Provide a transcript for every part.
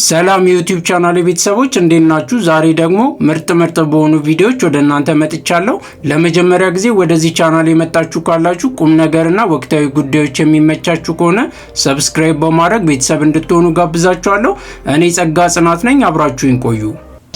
ሰላም ዩቲዩብ ቻናል ቤተሰቦች እንዴት ናችሁ? ዛሬ ደግሞ ምርጥ በሆኑ ቪዲዮዎች ወደ እናንተ መጥቻለሁ። ለመጀመሪያ ጊዜ ወደዚህ ቻናል የመጣችሁ ካላችሁ ቁም ነገርና ወቅታዊ ጉዳዮች የሚመቻችሁ ከሆነ ሰብስክራይብ በማድረግ ቤተሰብ እንድትሆኑ ጋብዛችኋለሁ። እኔ ጸጋ ጽናት ነኝ። አብራችሁኝ ቆዩ።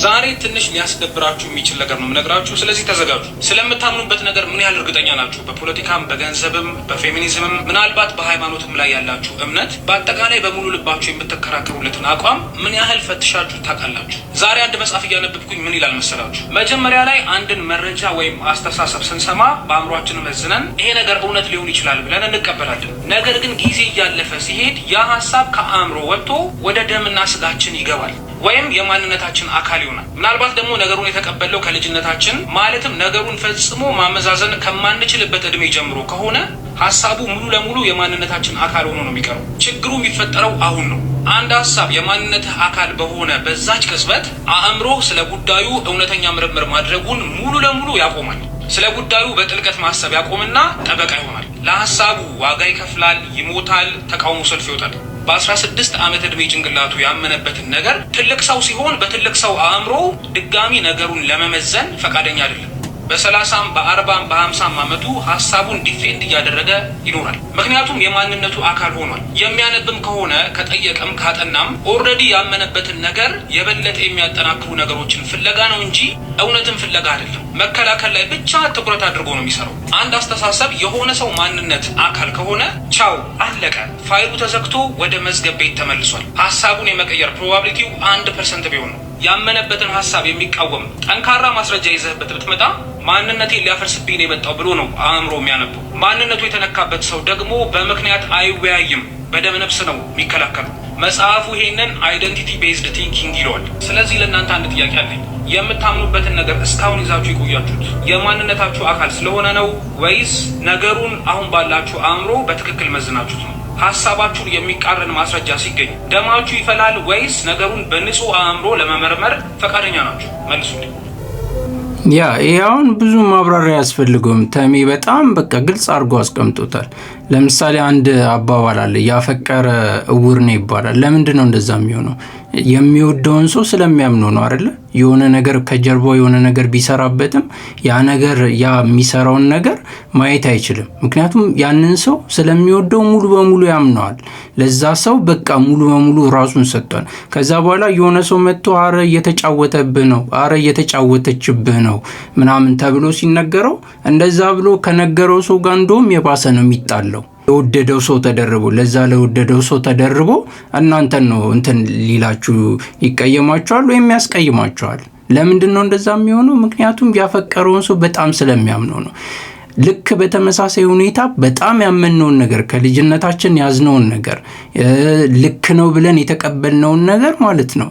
ዛሬ ትንሽ ሊያስደብራችሁ የሚችል ነገር ነው የምነግራችሁ። ስለዚህ ተዘጋጁ። ስለምታምኑበት ነገር ምን ያህል እርግጠኛ ናችሁ? በፖለቲካም፣ በገንዘብም፣ በፌሚኒዝምም ምናልባት በሃይማኖትም ላይ ያላችሁ እምነት፣ በአጠቃላይ በሙሉ ልባችሁ የምትከራከሩለትን አቋም ምን ያህል ፈትሻችሁ ታውቃላችሁ? ዛሬ አንድ መጽሐፍ እያነበብኩኝ ምን ይላል መሰላችሁ? መጀመሪያ ላይ አንድን መረጃ ወይም አስተሳሰብ ስንሰማ በአእምሯችን መዝነን ይሄ ነገር እውነት ሊሆን ይችላል ብለን እንቀበላለን። ነገር ግን ጊዜ እያለፈ ሲሄድ ያ ሀሳብ ከአእምሮ ወጥቶ ወደ ደምና ስጋችን ይገባል ወይም የማንነታችን አካል ይሆናል። ምናልባት ደግሞ ነገሩን የተቀበለው ከልጅነታችን ማለትም ነገሩን ፈጽሞ ማመዛዘን ከማንችልበት እድሜ ጀምሮ ከሆነ ሀሳቡ ሙሉ ለሙሉ የማንነታችን አካል ሆኖ ነው የሚቀረው። ችግሩ የሚፈጠረው አሁን ነው። አንድ ሀሳብ የማንነትህ አካል በሆነ በዛች ቅጽበት አእምሮ ስለ ጉዳዩ እውነተኛ ምርምር ማድረጉን ሙሉ ለሙሉ ያቆማል። ስለ ጉዳዩ በጥልቀት ማሰብ ያቆምና ጠበቃ ይሆናል። ለሀሳቡ ዋጋ ይከፍላል፣ ይሞታል፣ ተቃውሞ ሰልፍ ይወጣል። በ16 ዓመት ዕድሜ ጭንቅላቱ ያመነበትን ነገር ትልቅ ሰው ሲሆን በትልቅ ሰው አእምሮ ድጋሚ ነገሩን ለመመዘን ፈቃደኛ አይደለም። በ30ም በ40ም በ50ም ዓመቱ ሀሳቡን ዲፌንድ እያደረገ ይኖራል። ምክንያቱም የማንነቱ አካል ሆኗል። የሚያነብም ከሆነ ከጠየቀም ካጠናም ኦልሬዲ ያመነበትን ነገር የበለጠ የሚያጠናክሩ ነገሮችን ፍለጋ ነው እንጂ እውነትን ፍለጋ አይደለም። መከላከል ላይ ብቻ ትኩረት አድርጎ ነው የሚሰራው። አንድ አስተሳሰብ የሆነ ሰው ማንነት አካል ከሆነ ቻው አለቀ። ፋይሉ ተዘግቶ ወደ መዝገብ ቤት ተመልሷል። ሀሳቡን የመቀየር ፕሮባቢሊቲው 1% ቢሆን ነው። ያመነበትን ሀሳብ የሚቃወም ጠንካራ ማስረጃ ይዘህበት ብትመጣ ማንነቴን ሊያፈርስብኝ ነው የመጣው ብሎ ነው አእምሮ የሚያነበው። ማንነቱ የተነካበት ሰው ደግሞ በምክንያት አይወያይም፣ በደም ነፍስ ነው የሚከላከለው። መጽሐፉ ይሄንን አይደንቲቲ ቤዝድ ቲንኪንግ ይለዋል። ስለዚህ ለእናንተ አንድ ጥያቄ አለኝ። የምታምኑበትን ነገር እስካሁን ይዛችሁ የቆያችሁት የማንነታችሁ አካል ስለሆነ ነው ወይስ ነገሩን አሁን ባላችሁ አእምሮ በትክክል መዝናችሁት ነው? ሀሳባችሁን የሚቃረን ማስረጃ ሲገኝ ደማችሁ ይፈላል ወይስ ነገሩን በንጹህ አእምሮ ለመመርመር ፈቃደኛ ናችሁ? መልሱልኝ። ይሄውን ብዙ ማብራሪያ ያስፈልገውም። ተሜ በጣም በቃ ግልጽ አድርጎ አስቀምጦታል። ለምሳሌ አንድ አባባል አለ፣ ያፈቀረ እውር ነው ይባላል። ለምንድን ነው እንደዛ የሚሆነው? የሚወደውን ሰው ስለሚያምነው ነው አይደለ? የሆነ ነገር ከጀርባው የሆነ ነገር ቢሰራበትም ያ ነገር ያ የሚሰራውን ነገር ማየት አይችልም። ምክንያቱም ያንን ሰው ስለሚወደው ሙሉ በሙሉ ያምነዋል። ለዛ ሰው በቃ ሙሉ በሙሉ ራሱን ሰጥቷል። ከዛ በኋላ የሆነ ሰው መጥቶ አረ እየተጫወተብህ ነው፣ አረ እየተጫወተችብህ ነው ምናምን ተብሎ ሲነገረው እንደዛ ብሎ ከነገረው ሰው ጋር እንደውም የባሰ ነው የሚጣለው። ለወደደው ሰው ተደርቦ ለዛ ለወደደው ሰው ተደርቦ እናንተን ነው እንትን ሊላችሁ ይቀየማችኋል ወይም ያስቀይማችኋል። ለምንድን ነው እንደዛ የሚሆነው? ምክንያቱም ያፈቀረውን ሰው በጣም ስለሚያምነው ነው። ልክ በተመሳሳይ ሁኔታ በጣም ያመነውን ነገር ከልጅነታችን ያዝነውን ነገር ልክ ነው ብለን የተቀበልነውን ነገር ማለት ነው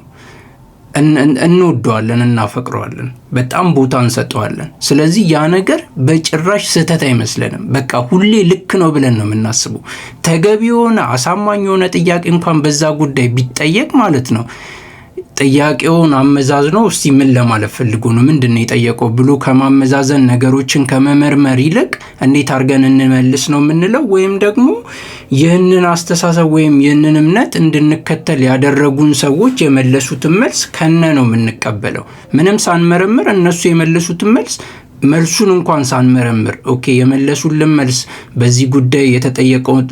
እንወደዋለን፣ እናፈቅረዋለን፣ በጣም ቦታ እንሰጠዋለን። ስለዚህ ያ ነገር በጭራሽ ስህተት አይመስለንም። በቃ ሁሌ ልክ ነው ብለን ነው የምናስበው። ተገቢ የሆነ አሳማኝ የሆነ ጥያቄ እንኳን በዛ ጉዳይ ቢጠየቅ ማለት ነው ጥያቄውን አመዛዝኖ እስቲ ምን ለማለት ፈልጎ ነው ምንድነው የጠየቀው ብሎ ከማመዛዘን ነገሮችን ከመመርመር ይልቅ እንዴት አድርገን እንመልስ ነው የምንለው። ወይም ደግሞ ይህንን አስተሳሰብ ወይም ይህንን እምነት እንድንከተል ያደረጉን ሰዎች የመለሱትን መልስ ከነ ነው የምንቀበለው። ምንም ሳንመረምር እነሱ የመለሱትን መልሱን እንኳን ሳንመረምር ኦኬ የመለሱልን መልስ በዚህ ጉዳይ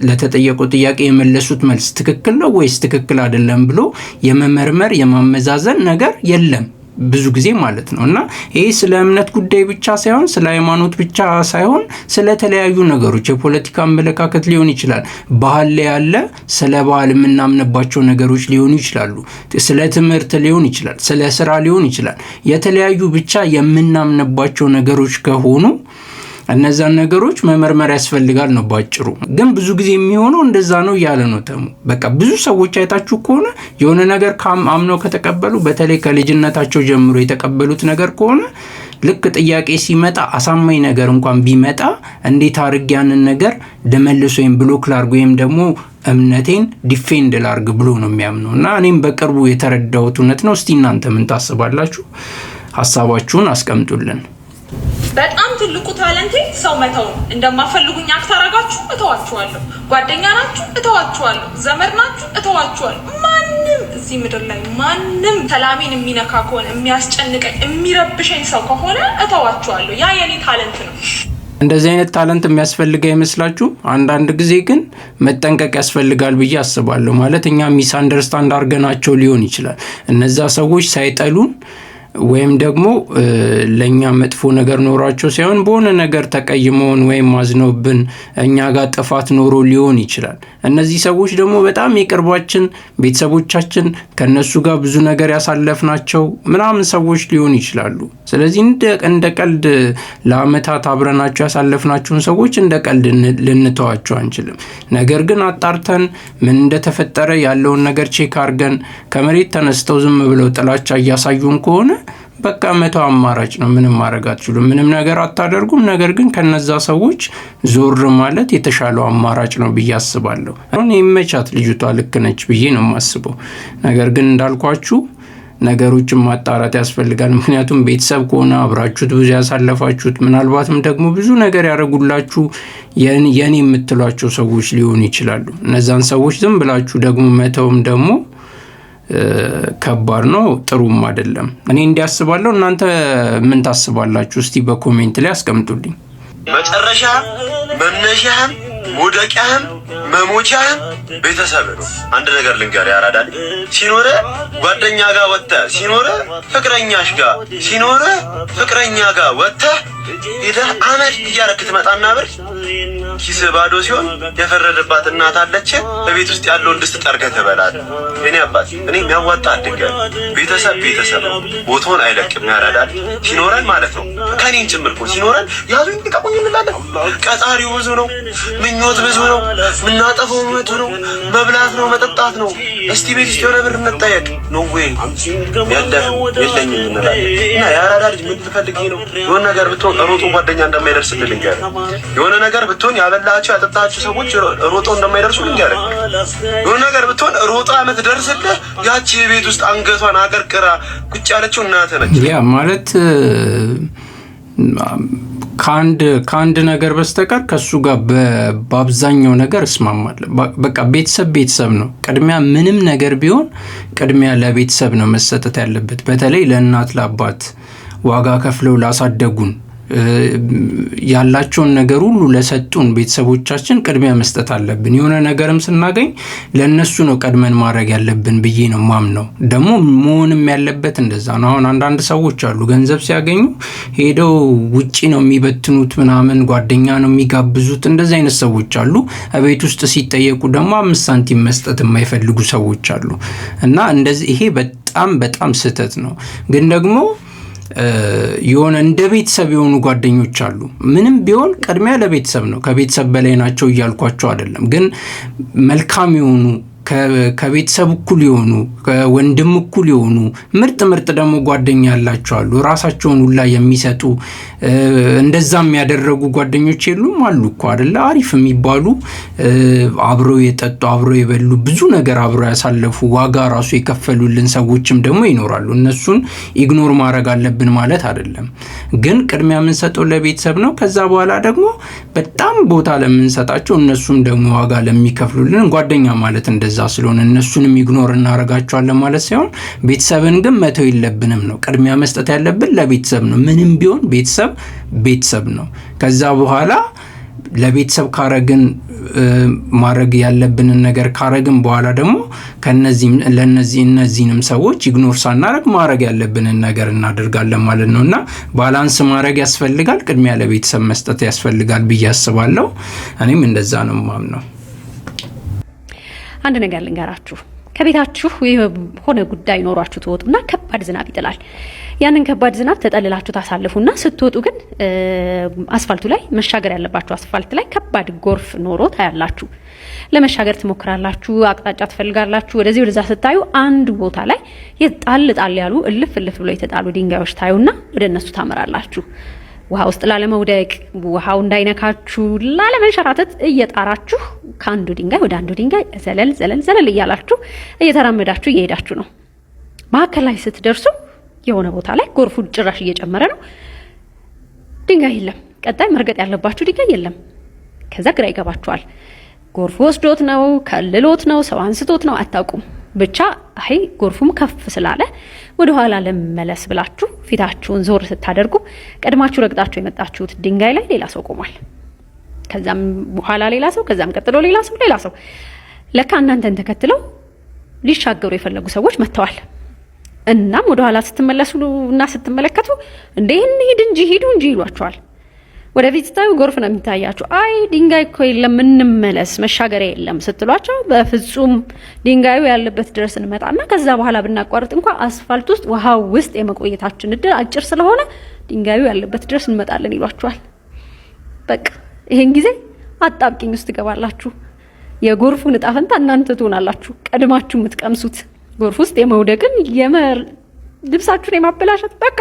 ለተጠየቀው ጥያቄ የመለሱት መልስ ትክክል ነው ወይስ ትክክል አይደለም ብሎ የመመርመር የማመዛዘን ነገር የለም ብዙ ጊዜ ማለት ነው። እና ይሄ ስለ እምነት ጉዳይ ብቻ ሳይሆን ስለ ሃይማኖት ብቻ ሳይሆን ስለ ተለያዩ ነገሮች የፖለቲካ አመለካከት ሊሆን ይችላል፣ ባህል ላይ ያለ ስለ ባህል የምናምንባቸው ነገሮች ሊሆኑ ይችላሉ፣ ስለ ትምህርት ሊሆን ይችላል፣ ስለ ስራ ሊሆን ይችላል። የተለያዩ ብቻ የምናምንባቸው ነገሮች ከሆኑ እነዛን ነገሮች መመርመር ያስፈልጋል ነው ባጭሩ። ግን ብዙ ጊዜ የሚሆነው እንደዛ ነው ያለ ነው ተሙ። በቃ ብዙ ሰዎች አይታችሁ ከሆነ የሆነ ነገር አምነው ከተቀበሉ በተለይ ከልጅነታቸው ጀምሮ የተቀበሉት ነገር ከሆነ ልክ ጥያቄ ሲመጣ አሳማኝ ነገር እንኳን ቢመጣ እንዴት አድርጌ ያንን ነገር ልመልስ ወይም ብሎክ ላርግ ወይም ደግሞ እምነቴን ዲፌንድ ላርግ ብሎ ነው የሚያምነው። እና እኔም በቅርቡ የተረዳሁት እውነት ነው። እስቲ እናንተ ምን ታስባላችሁ? ሐሳባችሁን አስቀምጡልን። በጣም ትልቁ ታለንቴ ሰው መተው ነው። እንደማፈልጉኝ አክት አረጋችሁ እተዋችኋለሁ። ጓደኛ ናችሁ እተዋችኋለሁ። ዘመድ ናችሁ እተዋችኋለሁ። ማንም እዚህ ምድር ላይ ማንም ሰላሜን የሚነካ ከሆነ የሚያስጨንቀኝ የሚረብሸኝ ሰው ከሆነ እተዋችኋለሁ። ያ የኔ ታለንት ነው። እንደዚህ አይነት ታለንት የሚያስፈልግ አይመስላችሁ? አንዳንድ ጊዜ ግን መጠንቀቅ ያስፈልጋል ብዬ አስባለሁ። ማለት እኛ ሚስ አንደርስታንድ አድርገናቸው ሊሆን ይችላል። እነዛ ሰዎች ሳይጠሉን ወይም ደግሞ ለኛ መጥፎ ነገር ኖሯቸው ሳይሆን በሆነ ነገር ተቀይመውን ወይም ማዝነውብን እኛ ጋር ጥፋት ኖሮ ሊሆን ይችላል። እነዚህ ሰዎች ደግሞ በጣም የቅርባችን ቤተሰቦቻችን ከነሱ ጋር ብዙ ነገር ያሳለፍናቸው ምናምን ሰዎች ሊሆን ይችላሉ። ስለዚህ እንደ ቀልድ ለአመታት አብረናቸው ያሳለፍናቸውን ሰዎች እንደ ቀልድ ልንተዋቸው አንችልም። ነገር ግን አጣርተን ምን እንደተፈጠረ ያለውን ነገር ቼክ አድርገን ከመሬት ተነስተው ዝም ብለው ጥላቻ እያሳዩን ከሆነ በቃ መተው አማራጭ ነው። ምንም ማድረግ አትችሉም። ምንም ነገር አታደርጉም። ነገር ግን ከነዛ ሰዎች ዞር ማለት የተሻለው አማራጭ ነው ብዬ አስባለሁ። አሁን ይመቻት ልጅቷ ልክ ነች ብዬ ነው የማስበው። ነገር ግን እንዳልኳችሁ ነገሮችን ማጣራት ያስፈልጋል። ምክንያቱም ቤተሰብ ከሆነ አብራችሁት ብዙ ያሳለፋችሁት ምናልባትም ደግሞ ብዙ ነገር ያደርጉላችሁ የኔ የምትሏቸው ሰዎች ሊሆኑ ይችላሉ። እነዛን ሰዎች ዝም ብላችሁ ደግሞ መተውም ደግሞ ከባድ ነው፣ ጥሩም አይደለም። እኔ እንዲያስባለሁ። እናንተ ምን ታስባላችሁ? እስቲ በኮሜንት ላይ አስቀምጡልኝ። መጨረሻ መነሻህም ሙደቂያህም መሞቻህም ቤተሰብ ነው። አንድ ነገር ልንገር ያራዳል። ሲኖረ ጓደኛ ጋር ወጥተህ ሲኖረ ፍቅረኛሽ ጋር ሲኖረ ፍቅረኛ ጋር ወጥተህ ሄደህ አመድ እያረክ ትመጣና ብር ኪስ ባዶ ሲሆን የፈረደባት እናት አለች። በቤት ውስጥ ያለውን ድስት ጠርገህ ትበላለህ። እኔ አባት እኔ የሚያዋጣ አድርገህ ቤተሰብ ነው። ቦታውን አይለቅም ያራዳል። ሲኖረን ማለት ነው ከኔን ጭምር እኮ ሲኖረን ያዙኝ ልቀቁኝ እንላለን። ቀጣሪው ብዙ ነው፣ ምኞት ብዙ ነው፣ ምናጠፈው ብዙ ነው፣ መብላት ነው መጠጣት ነው። እስቲ ቤት ውስጥ የሆነ ብር እንጠየቅ ነው ወይ የለኝም እንላለን። እና ያራዳ ልጅ ምን ትፈልጊ ነው? የሆነ ነገር ብትሆን ሮጦ ጓደኛ እንደማይደርስልህ ልንገርህ። የሆነ ነገር ብትሆን ያበላችሁ ያጠጣችሁ ሰዎች ሮጦ እንደማይደርሱ ልንገርህ። የሆነ ነገር ብትሆን ሮጣ የምትደርስልህ ያቺ ቤት ውስጥ አንገቷን አቀርቅራ ቁጭ ያለችው እናትህ ነች። ያ ማለት ከአንድ ነገር በስተቀር ከሱ ጋር በአብዛኛው ነገር እስማማለሁ። በቃ ቤተሰብ ነው። ቅድሚያ ምንም ነገር ቢሆን ቅድሚያ ለቤተሰብ ነው መሰጠት ያለበት። በተለይ ለእናት ለአባት ዋጋ ከፍለው ላሳደጉን ያላቸውን ነገር ሁሉ ለሰጡን ቤተሰቦቻችን ቅድሚያ መስጠት አለብን። የሆነ ነገርም ስናገኝ ለነሱ ነው ቀድመን ማድረግ ያለብን ብዬ ነው ማምነው። ደግሞ መሆንም ያለበት እንደዛ ነው። አሁን አንዳንድ ሰዎች አሉ ገንዘብ ሲያገኙ ሄደው ውጪ ነው የሚበትኑት ምናምን፣ ጓደኛ ነው የሚጋብዙት። እንደዚህ አይነት ሰዎች አሉ። ቤት ውስጥ ሲጠየቁ ደግሞ 5 ሳንቲም መስጠት የማይፈልጉ ሰዎች አሉ። እና እንደዚህ ይሄ በጣም ስህተት ነው። ግን ደግሞ የሆነ እንደ ቤተሰብ የሆኑ ጓደኞች አሉ። ምንም ቢሆን ቅድሚያ ለቤተሰብ ነው። ከቤተሰብ በላይ ናቸው እያልኳቸው አይደለም። ግን መልካም የሆኑ ከቤተሰብ እኩል የሆኑ ከወንድም እኩል የሆኑ ምርጥ ደግሞ ጓደኛ ያላቸው አሉ። ራሳቸውን ሁላ የሚሰጡ እንደዛም ያደረጉ ጓደኞች የሉም አሉ እኮ አይደለ? አሪፍ የሚባሉ አብረው የጠጡ አብረው የበሉ ብዙ ነገር አብረው ያሳለፉ ዋጋ ራሱ የከፈሉልን ሰዎችም ደግሞ ይኖራሉ። እነሱን ኢግኖር ማድረግ አለብን ማለት አይደለም። ግን ቅድሚያ የምንሰጠው ለቤተሰብ ነው። ከዛ በኋላ ደግሞ በጣም ቦታ ለምንሰጣቸው እነሱም ደግሞ ዋጋ ለሚከፍሉልን ጓደኛ ማለት እንደዛ ስለሆነ እነሱንም ኢግኖር እናረጋቸዋለን ማለት ሳይሆን ቤተሰብን ግን መተው የለብንም ነው። ቅድሚያ መስጠት ያለብን ለቤተሰብ ነው። ምንም ቢሆን ቤተሰብ ነው። ከዛ በኋላ ለቤተሰብ ካረግን ማድረግ ያለብንን ነገር ካረግን በኋላ ደግሞ እነዚህንም ሰዎች ኢግኖር ሳናረግ ማድረግ ያለብንን ነገር እናደርጋለን ማለት ነው። እና ባላንስ ማድረግ ያስፈልጋል። ቅድሚያ ለቤተሰብ መስጠት ያስፈልጋል ብዬ አስባለሁ። እኔም እንደዛ ነው የማምነው። አንድ ነገር ልንገራችሁ። ከቤታችሁ የሆነ ጉዳይ ኖሯችሁ ትወጡና ከባድ ዝናብ ይጥላል። ያንን ከባድ ዝናብ ተጠልላችሁ ታሳልፉና ስትወጡ ግን አስፋልቱ ላይ መሻገር ያለባችሁ አስፋልት ላይ ከባድ ጎርፍ ኖሮ ታያላችሁ። ለመሻገር ትሞክራላችሁ፣ አቅጣጫ ትፈልጋላችሁ። ወደዚህ ወደዛ ስታዩ አንድ ቦታ ላይ ጣል ያሉ እልፍ ብሎ የተጣሉ ድንጋዮች ታዩና ወደ እነሱ ታመራላችሁ። ውሃ ውስጥ ላለመውደቅ፣ ውሃው እንዳይነካችሁ ላለመንሸራተት እየጣራችሁ ከአንዱ ድንጋይ ወደ አንዱ ድንጋይ ዘለል እያላችሁ እየተራመዳችሁ እየሄዳችሁ ነው። መሀከል ላይ ስትደርሱ የሆነ ቦታ ላይ ጎርፉ ጭራሽ እየጨመረ ነው። ድንጋይ የለም። ቀጣይ መርገጥ ያለባችሁ ድንጋይ የለም። ከዛ ግራ ይገባችኋል። ጎርፍ ወስዶት ነው ከልሎት ነው ሰው አንስቶት ነው አታውቁም። ብቻ አይ ጎርፉም ከፍ ስላለ ወደ ኋላ ለመለስ ብላችሁ ፊታችሁን ዞር ስታደርጉ ቀድማችሁ ረግጣችሁ የመጣችሁት ድንጋይ ላይ ሌላ ሰው ቆሟል። ከዛም በኋላ ሌላ ሰው፣ ከዛም ቀጥሎ ሌላ ሰው። ለካ እናንተን ተከትለው ሊሻገሩ የፈለጉ ሰዎች መጥተዋል። እናም ወደ ኋላ ስትመለሱ እና ስትመለከቱ ሂዱ እንጂ ይሏችኋል። ወደፊት ስታዩ ጎርፍ ነው የሚታያችሁ። አይ ድንጋይ እኮ የለም እንመለስ መሻገሪያ የለም ስትሏቸው በፍጹም ድንጋዩ ያለበት ድረስ እንመጣና ከዛ በኋላ ብናቋርጥ እንኳን አስፋልት ውስጥ ውሃው ውስጥ የመቆየታችን እድል አጭር ስለሆነ ድንጋዩ ያለበት ድረስ እንመጣለን ይሏችኋል። በቃ ይሄን ጊዜ አጣብቂኝ ውስጥ ትገባላችሁ። የጎርፉን ዕጣ ፈንታ እናንተ ትሆናላችሁ ቀድማችሁ የምትቀምሱት። ጎርፍ ውስጥ የመውደቅን ልብሳችሁን የማበላሸት በቃ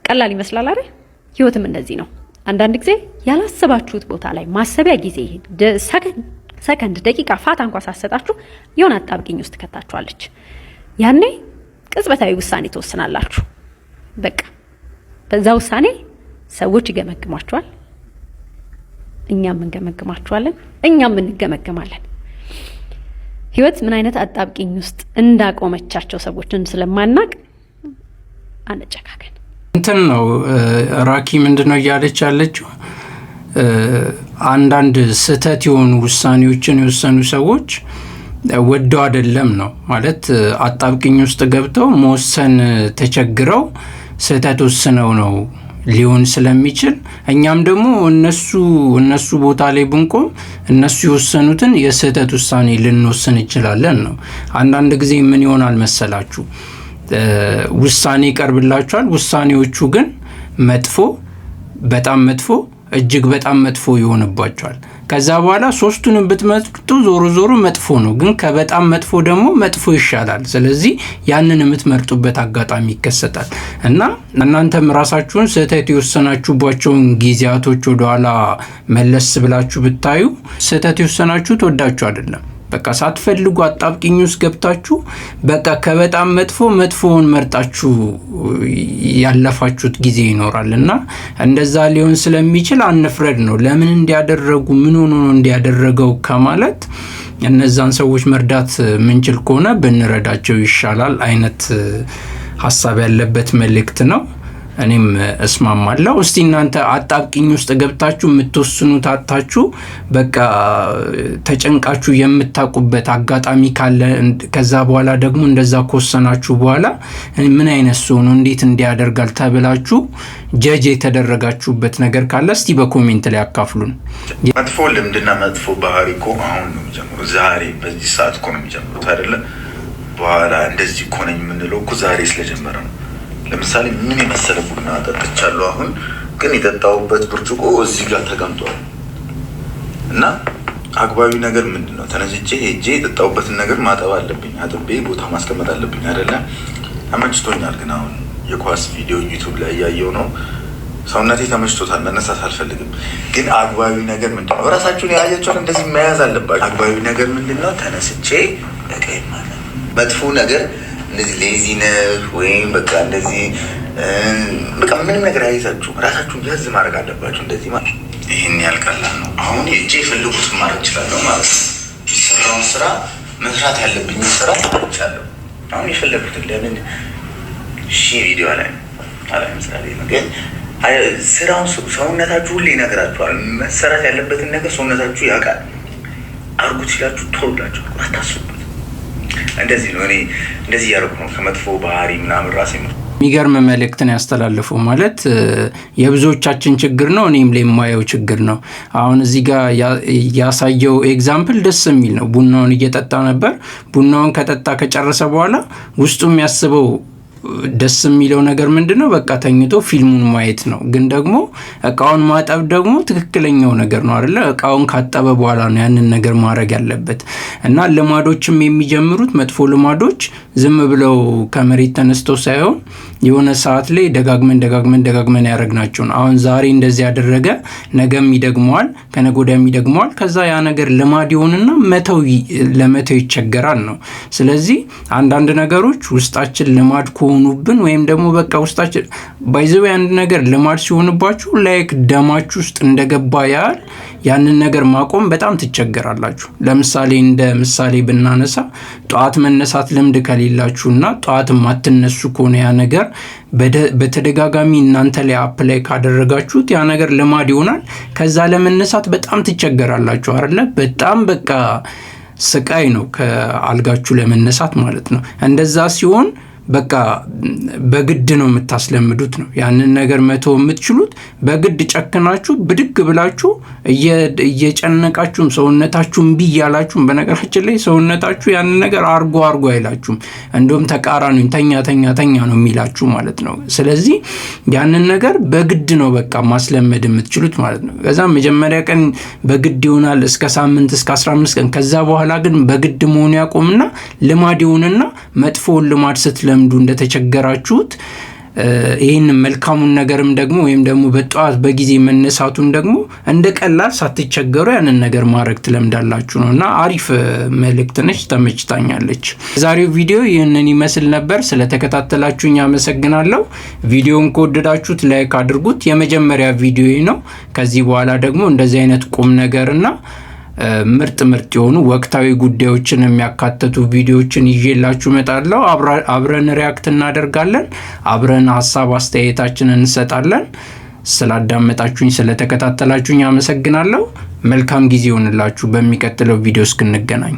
ቀላል ይመስላል አይደል? ህይወትም እንደዚህ ነው። አንዳንድ ጊዜ ያላሰባችሁት ቦታ ላይ ማሰቢያ ጊዜ ሰከንድ ደቂቃ ፋታ እንኳን ሳሰጣችሁ የሆነ አጣብቂኝ ውስጥ ከታችኋለች። ያኔ ቅጽበታዊ ውሳኔ ትወስናላችሁ። በቃ በዛ ውሳኔ ሰዎች ይገመግሟችኋል፣ እኛም እንገመግማችኋለን፣ እኛም እንገመገማለን። ህይወት ምን አይነት አጣብቂኝ ውስጥ እንዳቆመቻቸው ሰዎችን ስለማናቅ አንጨካከን። እንትን ነው ራኪ ምንድነው እያለች ያለችው? አንዳንድ ስህተት የሆኑ ውሳኔዎችን የወሰኑ ሰዎች ወደው አይደለም ነው ማለት አጣብቂኝ ውስጥ ገብተው መወሰን ተቸግረው ስህተት ወስነው ነው ሊሆን ስለሚችል እኛም ደግሞ እነሱ ቦታ ላይ ብንቆም እነሱ የወሰኑትን የስህተት ውሳኔ ልንወስን እንችላለን ነው። አንዳንድ ጊዜ ምን ይሆናል መሰላችሁ? ውሳኔ ይቀርብላችኋል። ውሳኔዎቹ ግን መጥፎ፣ በጣም መጥፎ፣ እጅግ በጣም መጥፎ ይሆንባችኋል። ከዛ በኋላ ሶስቱንም ብትመርጡ ዞሮ መጥፎ ነው፣ ግን ከበጣም መጥፎ ደግሞ መጥፎ ይሻላል። ስለዚህ ያንን የምትመርጡበት አጋጣሚ ይከሰታል እና እናንተም ራሳችሁን ስህተት የወሰናችሁባቸውን ጊዜያቶች ወደኋላ መለስ ብላችሁ ብታዩ ስህተት የወሰናችሁት ወዳችሁ አይደለም። በቃ ሳትፈልጉ አጣብቂኝ ውስጥ ገብታችሁ በቃ ከበጣም መጥፎውን መርጣችሁ ያለፋችሁት ጊዜ ይኖራል እና እንደዛ ሊሆን ስለሚችል አንፍረድ ነው። ለምን እንዲያደረጉ ምን ሆኖ ነው እንዲያደረገው ከማለት እነዛን ሰዎች መርዳት ምንችል ከሆነ ብንረዳቸው ይሻላል አይነት ሐሳብ ያለበት መልእክት ነው። እኔም እስማማለሁ። እስቲ እናንተ አጣብቂኝ ውስጥ ገብታችሁ የምትወስኑት አጣችሁ በቃ ተጨንቃችሁ የምታቁበት አጋጣሚ ካለ ከዛ በኋላ ደግሞ እንደዛ ኮሰናችሁ በኋላ ምን አይነት ሰው ነው እንዴት እንዲያደርጋል ተብላችሁ ጀጅ የተደረጋችሁበት ነገር ካለ እስቲ በኮሜንት ላይ አካፍሉን። መጥፎ ልምድና መጥፎ ባህሪ እኮ አሁን ነው የሚጀምረው። ዛሬ በዚህ ሰዓት እኮ ነው የሚጀምሩት አይደለ? በኋላ እንደዚህ እኮ ነኝ የምንለው እኮ ዛሬ ስለጀመረ ነው። ለምሳሌ ምን የመሰለ ቡና ጠጥቻለሁ። አሁን ግን የጠጣሁበት ብርጭቆ እዚህ ጋር ተቀምጧል እና አግባቢ ነገር ምንድነው? ተነስቼ ሄጄ የጠጣሁበትን ነገር ማጠብ አለብኝ፣ አጥቤ ቦታ ማስቀመጥ አለብኝ አይደለ? ተመችቶኛል። ግን አሁን የኳስ ቪዲዮ ዩቲዩብ ላይ እያየሁ ነው። ሰውነቴ ተመችቶታል፣ መነሳት አልፈልግም። ግን አግባቢ ነገር ምንድነው? ራሳችሁን ያያችኋል፣ እንደዚህ መያዝ አለባችሁ። አግባቢ ነገር ምንድነው? ተነስቼ በቀይ ማለት መጥፎ ነገር እንደዚህ ሌዚነት ወይም በቃ እንደዚህ በቃ ምንም ነገር አይዛችሁ ራሳችሁን ያዝ ማድረግ አለባችሁ። እንደዚህ ማለት ይሄን ያልቀላል ነው። አሁን እጄ የፈለጉትን ማድረግ እችላለሁ ማለት ነው። የሚሰራውን ስራ መስራት ያለብኝ ስራ አልቻለሁ። አሁን የፈለጉትን ለምን ቪዲዮ ላይ ምሳሌ ነው። ግን ስራውን ሰውነታችሁ ሁሌ ይነግራችኋል። መሰራት ያለበትን ነገር ሰውነታችሁ ያውቃል። አርጉት ሲላችሁ ቶሎ ብላችሁ አታስቡት። እንደዚህ ነው። እኔ እንደዚህ ያደረኩ ነው ከመጥፎ ባህሪ ምናምን ራሴ ነው። የሚገርም መልእክትን ያስተላልፈው ማለት የብዙዎቻችን ችግር ነው። እኔም ላይ የማየው ችግር ነው። አሁን እዚህ ጋር ያሳየው ኤግዛምፕል ደስ የሚል ነው። ቡናውን እየጠጣ ነበር። ቡናውን ከጠጣ ከጨረሰ በኋላ ውስጡ የሚያስበው ደስ የሚለው ነገር ምንድነው? በቃ ተኝቶ ፊልሙን ማየት ነው። ግን ደግሞ እቃውን ማጠብ ደግሞ ትክክለኛው ነገር ነው አይደለ? እቃውን ካጠበ በኋላ ነው ያንን ነገር ማድረግ ያለበት። እና ልማዶችም የሚጀምሩት መጥፎ ልማዶች ዝም ብለው ከመሬት ተነስተው ሳይሆን የሆነ ሰዓት ላይ ደጋግመን ያደረግናቸው ነው። አሁን ዛሬ እንደዚህ ያደረገ ነገም ይደግመዋል፣ ከነገ ወዲያም ይደግመዋል። ከዛ ያ ነገር ልማድ ይሆንና ለመተው ይቸገራል ነው። ስለዚህ አንዳንድ ነገሮች ውስጣችን ልማድ ሲሆኑብን ወይም ደግሞ በቃ ውስጣችን ባይዘው አንድ ነገር ልማድ ሲሆንባችሁ ላይክ ደማችሁ ውስጥ እንደገባ ያህል ያንን ነገር ማቆም በጣም ትቸገራላችሁ። ለምሳሌ እንደ ምሳሌ ብናነሳ ጧት መነሳት ልምድ ከሌላችሁና ጧት ማትነሱ ከሆነ ያ ነገር በተደጋጋሚ እናንተ ላይ አፕላይ ካደረጋችሁት ያ ነገር ልማድ ይሆናል። ከዛ ለመነሳት በጣም ትቸገራላችሁ አይደለ? በጣም በቃ ስቃይ ነው ከአልጋችሁ ለመነሳት ማለት ነው። እንደዛ ሲሆን በቃ በግድ ነው የምታስለምዱት ነው ያንን ነገር መተው የምትችሉት። በግድ ጨክናችሁ ብድግ ብላችሁ እየጨነቃችሁም ሰውነታችሁም ቢያላችሁም፣ በነገራችን ላይ ሰውነታችሁ ያንን ነገር አርጎ አይላችሁም። እንደውም ተቃራኒው ተኛ ነው የሚላችሁ ማለት ነው። ስለዚህ ያንን ነገር በግድ ነው በቃ ማስለመድ የምትችሉት ማለት ነው። ከዛ መጀመሪያ ቀን በግድ ይሆናል እስከ ሳምንት እስከ 15 ቀን። ከዛ በኋላ ግን በግድ መሆኑ ያቆምና ልማድ ይሆንና መጥፎውን ልማድ ስትለምዱ እንደተቸገራችሁት ይህን መልካሙን ነገርም ደግሞ ወይም ደግሞ በጠዋት በጊዜ መነሳቱን ደግሞ እንደ ቀላል ሳትቸገሩ ያንን ነገር ማድረግ ትለምዳላችሁ ነው። እና አሪፍ መልእክት ነች፣ ተመችታኛለች። ዛሬው ቪዲዮ ይህንን ይመስል ነበር። ስለተከታተላችሁኝ አመሰግናለሁ። ቪዲዮን ከወደዳችሁት ላይክ አድርጉት። የመጀመሪያ ቪዲዮ ነው። ከዚህ በኋላ ደግሞ እንደዚህ አይነት ቁም ነገርና ምርጥ የሆኑ ወቅታዊ ጉዳዮችን የሚያካተቱ ቪዲዮዎችን ይዤላችሁ እመጣለሁ። አብረን ሪያክት እናደርጋለን። አብረን ሀሳብ አስተያየታችንን እንሰጣለን። ስላዳመጣችሁኝ ስለተከታተላችሁኝ አመሰግናለሁ። መልካም ጊዜ ይሁንላችሁ። በሚቀጥለው ቪዲዮ እስክንገናኝ